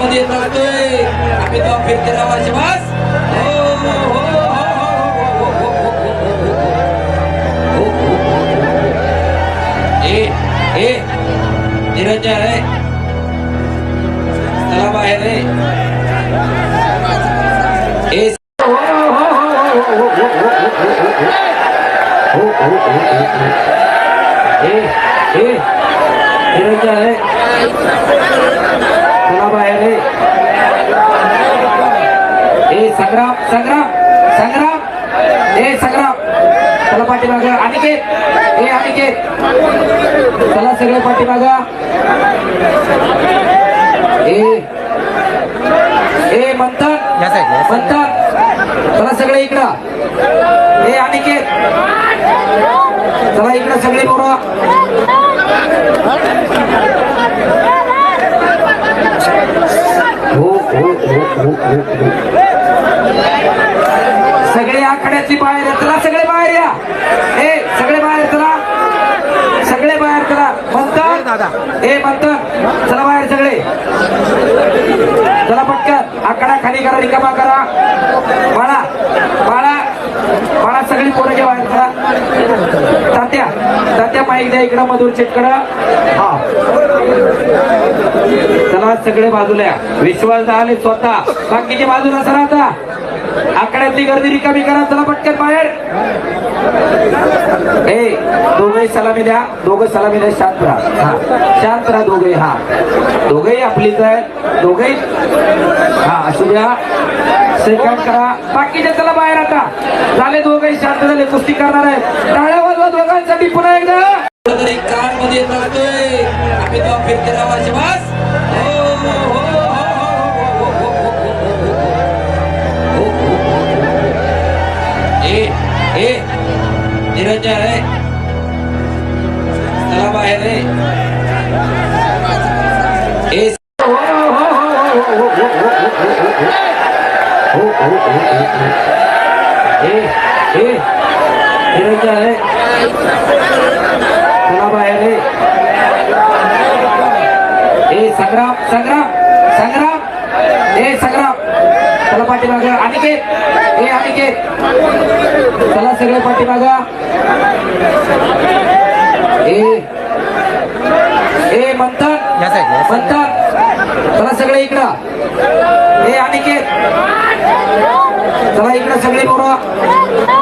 मध्ये जातोय आम्ही तो फिरते नावाचे बस निरंजन रे चला बाहेर रे निरंजन रे चला बाहेर रे संग्राम संग्राम संग्राम संग्राम चला पाठीमाग अनिकेत अनिकेत चला सगळे पाठीमाग मंथन मंथन चला सगळे इकडं अनिकेत चला इकडं सगळे पोरं सगळे आखाड्याची बाहेर चला सगळे बाहेर या सगळे बाहेर चला सगळे बाहेर चला म्हणतात म्हणतात चला बाहेर सगळे चला पटकन आकडा खाली करा रिकामा करा बाळा बाळा बाळा सगळी पोरं बाहेर चला तात्या तात्या माईक द्या इकडं मधुर चेटकडं हा चला सगळे बाजूला या विश्वास आले स्वतः बाकीचे बाजूला सरा आता आकड्यातली गर्दी रिकामी करा चला पटकन बाहेर दोघे सलामी द्या दोघं सलामी द्या शांत राहा शांत राहा दोघे दोघेही आपलीच आहेत दोघे असू द्या सेकंड करा बाकीचे चला बाहेर आता झाले दोघेही शांत झाले कुस्ती करणार आहेत टाळ्या वाजवा दोघांसाठी पुन्हा एकदा कार मध्ये जातोय आम्ही तो फिरते नावाचे बस निरंजन रे चला बाहेर रे निरंजन रे चला बाहेर रे संग्राम संग्राम संग्राम संग्राम चला पाठीमाग अनिकेत अनिकेत चला सगळे पाठीमाग मंथन मंथन चला सगळे इकडं अनिकेत चला इकडं सगळे पोरं